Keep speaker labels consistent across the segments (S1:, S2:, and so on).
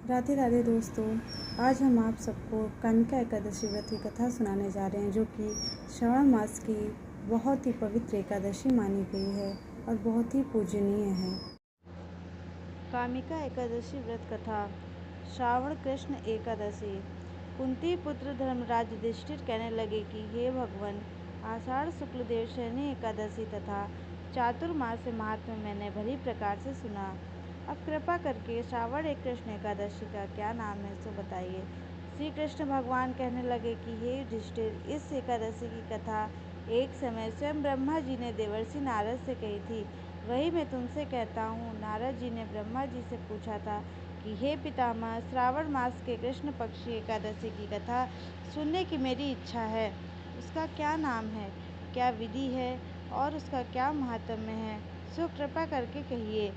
S1: राधे राधे दोस्तों। आज हम आप सबको कामिका एकादशी व्रत की कथा सुनाने जा रहे हैं, जो कि श्रावण मास की बहुत ही पवित्र एकादशी मानी गई है और बहुत ही पूजनीय है। कामिका एकादशी व्रत कथा। श्रावण कृष्ण एकादशी। कुंती पुत्र धर्मराज युधिष्ठिर कहने लगे कि हे भगवान, आषाढ़ शुक्ल देवशयनी एकादशी तथा चातुर्मास महात्म्य मैंने भली प्रकार से सुना। अब कृपा करके श्रावण एक कृष्ण एकादशी का क्या नाम है सो बताइए। श्री कृष्ण भगवान कहने लगे कि हे युधिष्ठिर, इस एकादशी की कथा एक समय स्वयं ब्रह्मा जी ने देवर्षि नारद से कही थी। वही मैं तुमसे कहता हूँ। नारद जी ने ब्रह्मा जी से पूछा था कि हे पितामह, श्रावण मास के कृष्ण पक्षी एकादशी की कथा सुनने की मेरी इच्छा है। उसका क्या नाम है, क्या विधि है और उसका क्या महात्म्य है, सो कृपा करके कहिए।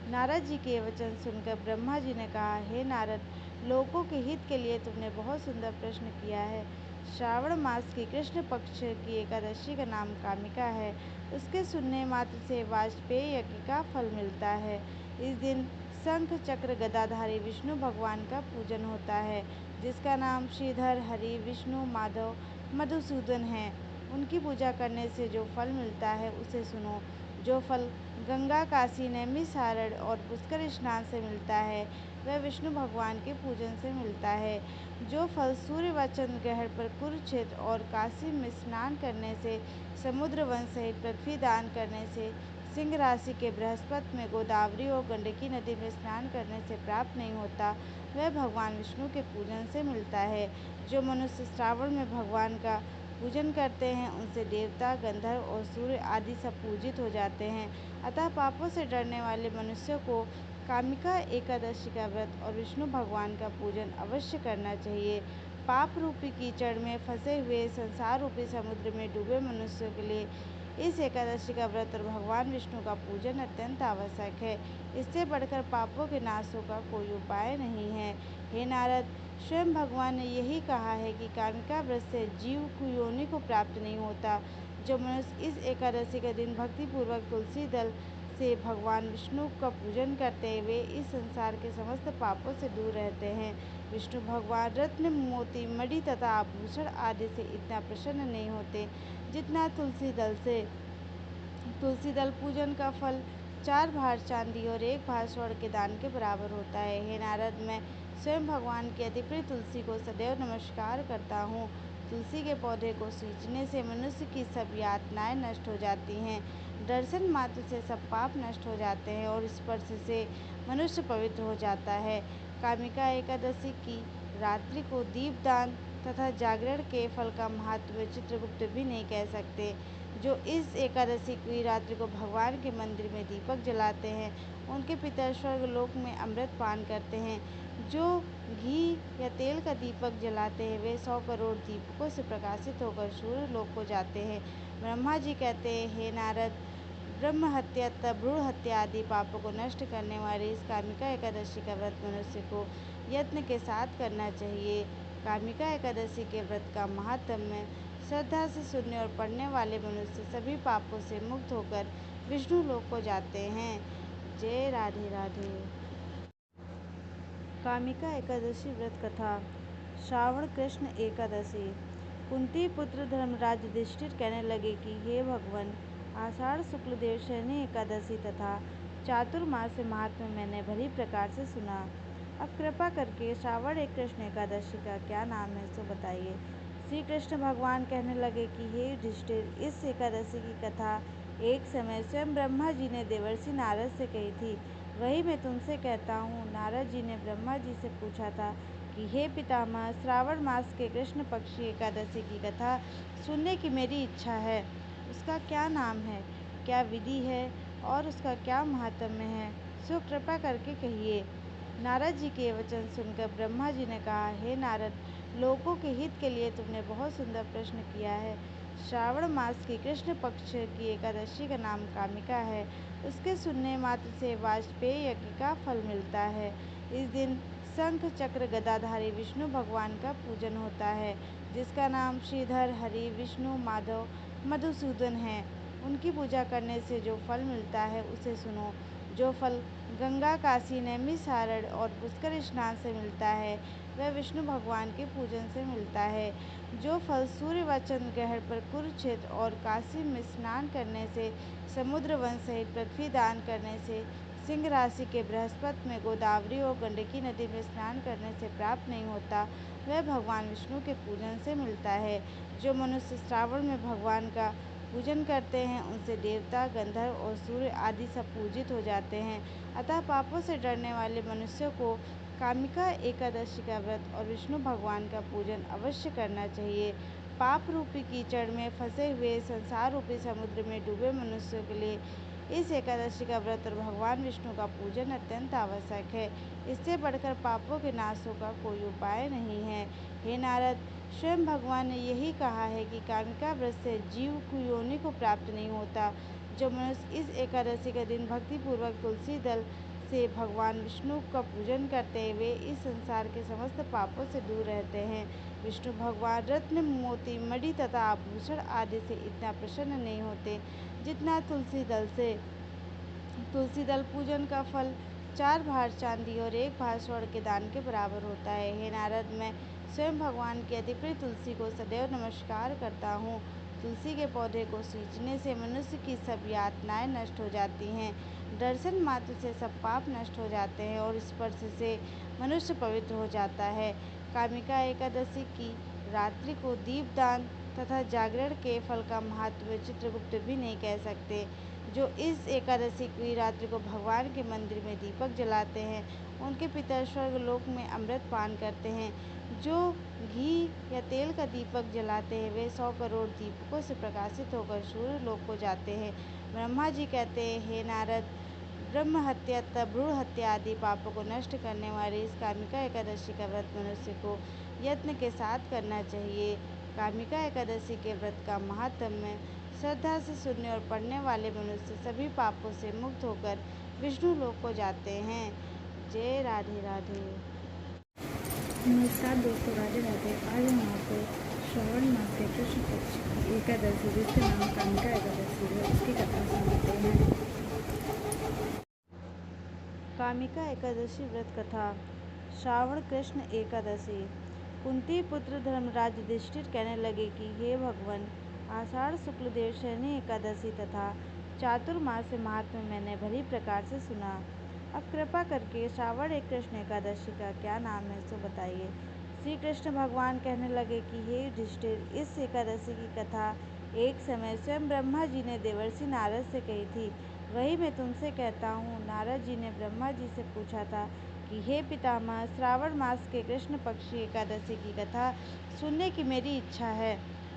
S1: नारद जी के वचन सुनकर ब्रह्मा जी ने कहा, हे नारद, लोगों के हित के लिए तुमने बहुत सुंदर प्रश्न किया है। श्रावण मास की कृष्ण पक्ष की एकादशी का नाम कामिका है। उसके सुनने मात्र से वाजपेय यज्ञ का फल मिलता है। इस दिन शंख चक्र गदाधारी विष्णु भगवान का पूजन होता है, जिसका नाम श्रीधर, हरि, विष्णु, माधव, मधुसूदन है। उनकी पूजा करने से जो फल मिलता है उसे सुनो। जो फल गंगा, काशी, नैमिषारण्य और पुष्कर स्नान से मिलता है, वह विष्णु भगवान के पूजन से मिलता है। जो फल सूर्य व चंद्र ग्रहण पर कुरुक्षेत्र और काशी में स्नान करने से, समुद्र वन सहित पृथ्वी दान करने से, सिंह राशि के बृहस्पति में, गोदावरी और गंडकी नदी में स्नान करने से प्राप्त नहीं होता, वह भगवान विष्णु के पूजन से मिलता है। जो मनुष्य श्रावण में भगवान का पूजन करते हैं, उनसे देवता, गंधर्व और सूर्य आदि सब पूजित हो जाते हैं। अतः पापों से डरने वाले मनुष्यों को कामिका एकादशी का व्रत और विष्णु भगवान का पूजन अवश्य करना चाहिए। पाप रूपी कीचड़ में फंसे हुए संसार रूपी समुद्र में डूबे मनुष्यों के लिए इस एकादशी का व्रत और भगवान विष्णु का पूजन अत्यंत आवश्यक है। इससे बढ़कर पापों के नाशों का कोई उपाय नहीं है। हे नारद, स्वयं भगवान ने यही कहा है कि कामिका व्रत से जीव को योनि को प्राप्त नहीं होता। जो मनुष्य इस एकादशी के दिन भक्तिपूर्वक तुलसी दल से भगवान विष्णु का पूजन करते हैं, वे इस संसार के समस्त पापों से दूर रहते हैं। विष्णु भगवान रत्न, मोती, मणि तथा आभूषण आदि से इतना प्रसन्न नहीं होते जितना तुलसी दल से। तुलसी दल पूजन का फल 4 भार चांदी और 1 भार स्वर्ण के दान के बराबर होता है। हे नारद, मैं स्वयं भगवान की अति प्रिय तुलसी को सदैव नमस्कार करता हूँ। तुलसी के पौधे को सींचने से मनुष्य की सब यातनाएं नष्ट हो जाती हैं। दर्शन मात्र से सब पाप नष्ट हो जाते हैं और स्पर्श से मनुष्य पवित्र हो जाता है। कामिका एकादशी की रात्रि को दीपदान तथा जागरण के फल का महात्म्य चित्रगुप्त भी नहीं कह सकते। जो इस एकादशी की रात्रि को भगवान के मंदिर में दीपक जलाते हैं, उनके पितर स्वर्गलोक में अमृत पान करते हैं। जो घी या तेल का दीपक जलाते हैं, वे 100 करोड़ दीपकों से प्रकाशित होकर सूर्य लोक को जाते हैं। ब्रह्मा जी कहते हैं, हे नारद, ब्रह्म हत्या तथा भ्रूण हत्या आदि पापों को नष्ट करने वाली इस कामिका एकादशी का व्रत मनुष्य को यत्न के साथ करना चाहिए। कामिका एकादशी के व्रत का महात्म्य। श्रद्धा से सुनने और पढ़ने वाले मनुष्य सभी पापों से मुक्त होकर विष्णु लोक को जाते हैं। जय राधे राधे। कामिका एकादशी व्रत कथा। श्रावण कृष्ण एकादशी। कुंती पुत्र धर्मराज युधिष्ठिर कहने लगे कि हे भगवान, आषाढ़ शुक्ल देवशयनी एकादशी तथा चातुर्मास महात्म्य मैंने भली प्रकार से सुना। अब कृपा करके श्रावण एक कृष्ण एकादशी का क्या नाम है सो बताइए। श्री कृष्ण भगवान कहने लगे कि हे युधिष्ठिर, इस एकादशी की कथा एक समय स्वयं ब्रह्मा जी ने देवर्षि नारद से कही थी। वही मैं तुमसे कहता हूँ। नारद जी ने ब्रह्मा जी से पूछा था कि हे पितामह, श्रावण मास के कृष्ण पक्षी एकादशी की कथा सुनने की मेरी इच्छा है। उसका क्या नाम है, क्या विधि है और उसका क्या महात्म्य है, सो कृपा करके कहिए। नारद जी के वचन सुनकर ब्रह्मा जी ने कहा, हे नारद, लोगों के हित के लिए तुमने बहुत सुंदर प्रश्न किया है। श्रावण मास की कृष्ण पक्ष की एकादशी का नाम कामिका है। उसके सुनने मात्र से वाजपेय यज्ञ का फल मिलता है। इस दिन शंख चक्र गदाधारी विष्णु भगवान का पूजन होता है, जिसका नाम श्रीधर, हरि, विष्णु, माधव, मधुसूदन है। उनकी पूजा करने से जो फल मिलता है उसे सुनो। जो फल गंगा, काशी, नैमिषारण्य और पुष्कर स्नान से मिलता है वह विष्णु भगवान के पूजन से मिलता है। जो फल सूर्य व चंद्र ग्रहण पर कुरुक्षेत्र और काशी में स्नान करने से, समुद्र वन सहित पृथ्वी दान करने से, सिंह राशि के बृहस्पति में, गोदावरी और गंडकी नदी में स्नान करने से प्राप्त नहीं होता, वह भगवान विष्णु के पूजन से मिलता है। जो मनुष्य श्रावण में भगवान का पूजन करते हैं उनसे देवता, गंधर्व और सूर्य आदि सब पूजित हो जाते हैं। अतः पापों से डरने वाले मनुष्यों को कामिका एकादशी का व्रत और विष्णु भगवान का पूजन अवश्य करना चाहिए। पाप रूपी कीचड़ में फंसे हुए, संसार रूपी समुद्र में डूबे मनुष्यों के लिए इस एकादशी का व्रत और भगवान विष्णु का पूजन अत्यंत आवश्यक है। इससे बढ़कर पापों के नाशों का कोई उपाय नहीं है। हे नारद, स्वयं भगवान ने यही कहा है कि कामिका व्रत से जीव को योनि को प्राप्त नहीं होता। जो मनुष्य इस एकादशी के दिन भक्तिपूर्वक तुलसी दल से भगवान विष्णु का पूजन करते हैं वे इस संसार के समस्त पापों से दूर रहते हैं। विष्णु भगवान रत्न, मोती, मणि तथा आभूषण आदि से इतना प्रसन्न नहीं होते जितना तुलसी दल से। तुलसी दल पूजन का फल 4 भार चांदी और 1 भार स्वर्ण के दान के बराबर होता है। हे नारद, मैं स्वयं भगवान की अति प्रिय तुलसी को सदैव नमस्कार करता हूँ। तुलसी के पौधे को सींचने से मनुष्य की सब यातनाएं नष्ट हो जाती हैं। दर्शन मात्र से सब पाप नष्ट हो जाते हैं और स्पर्श से मनुष्य पवित्र हो जाता है। कामिका एकादशी की रात्रि को दीपदान तथा जागरण के फल का महात्म्य चित्रगुप्त भी नहीं कह सकते। जो इस एकादशी की रात्रि को भगवान के मंदिर में दीपक जलाते हैं उनके पितर स्वर्ग लोक में अमृत पान करते हैं। जो घी या तेल का दीपक जलाते हैं वे 100 करोड़ दीपकों से प्रकाशित होकर सूर्य लोक को जाते हैं। ब्रह्मा जी कहते हैं, हे नारद, ब्रह्म हत्या तथा भ्रूण हत्या आदि पापों को नष्ट करने वाली इस कामिका एकादशी का व्रत मनुष्य को यत्न के साथ करना चाहिए। कामिका एकादशी के व्रत का महात्म्य श्रद्धा से सुनने और पढ़ने वाले मनुष्य सभी पापों से मुक्त होकर विष्णु लोक को जाते हैं। जय राधे राधे।
S2: नमस्कार दोस्तों, राधे राधे। आज हम आपको श्रावण मास के कृष्ण पक्ष की एकादशी, जिसका नाम कामिका एकादशी है, उसकी कथा सुनाते हैं।
S1: कामिका एकादशी व्रत कथा। श्रावण कृष्ण एकादशी। कुंती पुत्र धर्मराज युधिष्ठिर कहने लगे कि हे भगवान, आषाढ़ शुक्ल देव शयनी एकादशी तथा चातुर्मास महात्म्य मैंने भली प्रकार से सुना। अब कृपा करके श्रावण एक कृष्ण एकादशी का क्या नाम है सो बताइए। श्री कृष्ण भगवान कहने लगे कि हे युधिष्ठिर, इस एकादशी की कथा एक समय स्वयं ब्रह्मा जी ने देवर्षि नारद से कही थी। वही मैं तुमसे कहता हूँ। नारद जी ने ब्रह्मा जी से पूछा था कि हे पितामह, श्रावण मास के कृष्ण पक्षी एकादशी की कथा सुनने की मेरी इच्छा है।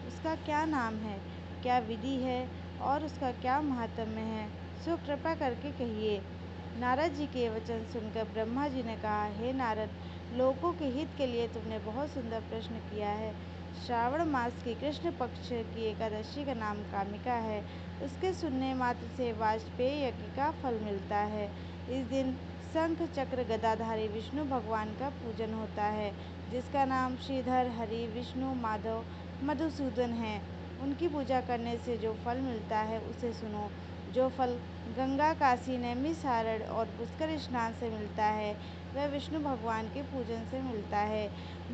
S1: उसका क्या नाम है, क्या विधि है और उसका क्या महात्म्य है, सो कृपा करके कहिए। नारद जी के वचन सुनकर ब्रह्मा जी ने कहा, हे नारद, लोगों के हित के लिए तुमने बहुत सुंदर प्रश्न किया है। श्रावण मास की कृष्ण पक्ष की एकादशी का नाम कामिका है। उसके सुनने मात्र से वाजपेय यज्ञ का फल मिलता है। इस दिन शंख चक्र गदाधारी विष्णु भगवान का पूजन होता है, जिसका नाम श्रीधर, हरि, विष्णु, माधव, मधुसूदन है। उनकी पूजा करने से जो फल मिलता है उसे सुनो। जो फल गंगा, काशी, नैमिषारण्य और पुष्कर स्नान से मिलता है वह विष्णु भगवान के पूजन से मिलता है।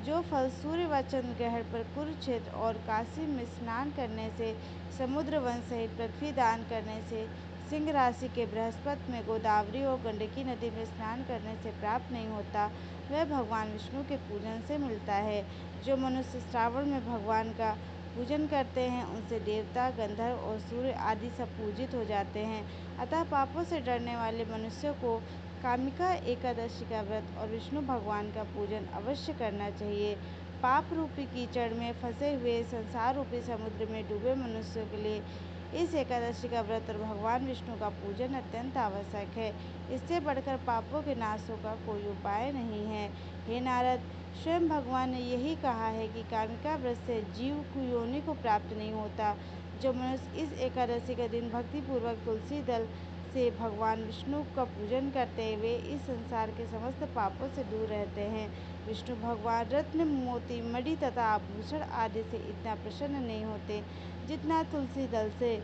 S1: जो फल सूर्य व चंद्र ग्रहण पर कुरुक्षेत्र और काशी में स्नान करने से, समुद्र वन सहित पृथ्वी दान करने से, सिंह राशि के बृहस्पति में, गोदावरी और गंडकी नदी में स्नान करने से प्राप्त नहीं होता, वह भगवान विष्णु के पूजन से मिलता है। जो मनुष्य श्रावण में भगवान का पूजन करते हैं उनसे देवता, गंधर्व और सूर्य आदि सब पूजित हो जाते हैं। अतः पापों से डरने वाले मनुष्यों को कामिका एकादशी का व्रत और विष्णु भगवान का पूजन अवश्य करना चाहिए। पाप रूपी कीचड़ में फंसे हुए, संसार रूपी समुद्र में डूबे मनुष्यों के लिए इस एकादशी का व्रत और भगवान विष्णु का पूजन अत्यंत आवश्यक है। इससे बढ़कर पापों के नाशों का कोई उपाय नहीं है। हे नारद, स्वयं भगवान ने यही कहा है कि कामिका व्रत से जीव को योनि को प्राप्त नहीं होता। जो मनुष्य इस एकादशी के दिन भक्तिपूर्वक तुलसी दल से भगवान विष्णु का पूजन करते हैं वे इस संसार के समस्त पापों से दूर रहते हैं। विष्णु भगवान रत्न, मोती, मणि तथा आभूषण आदि से इतना प्रसन्न नहीं होते जितना तुलसी दल से।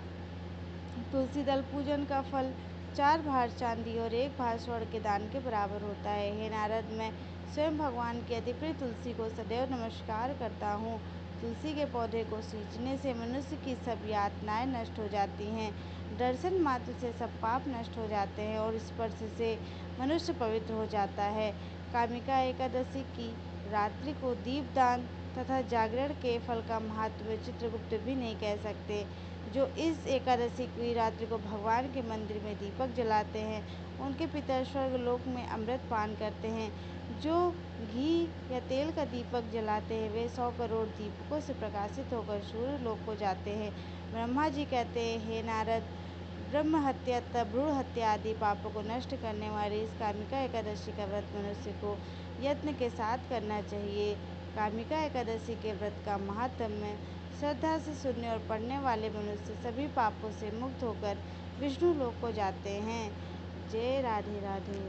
S1: तुलसी दल पूजन का फल 4 भार चांदी और 1 भार स्वर्ण के दान के बराबर होता है। हे नारद, मैं स्वयं भगवान की अति प्रिय तुलसी को सदैव नमस्कार करता हूँ। तुलसी के पौधे को सींचने से मनुष्य की सब यातनाएं नष्ट हो जाती हैं। दर्शन मात्र से सब पाप नष्ट हो जाते हैं और स्पर्श से मनुष्य पवित्र हो जाता है। कामिका एकादशी की रात्रि को दीपदान तथा जागरण के फल का महात्म्य चित्रगुप्त भी नहीं कह सकते। जो इस एकादशी की रात्रि को भगवान के मंदिर में दीपक जलाते हैं, उनके पितर स्वर्ग लोक में अमृत पान करते हैं। जो घी या तेल का दीपक जलाते हैं, वे 100 करोड़ दीपकों से प्रकाशित होकर सूर्य लोक को जाते हैं। ब्रह्मा जी कहते हैं, हे नारद, ब्रह्म हत्या तथा भ्रूण हत्या आदि पापों को नष्ट करने वाली इस कामिका एकादशी का व्रत मनुष्य को यत्न के साथ करना चाहिए। कामिका एकादशी के व्रत का महात्म्य श्रद्धा से सुनने और पढ़ने वाले मनुष्य सभी पापों से मुक्त होकर विष्णु लोक को जाते हैं। जय राधे राधे।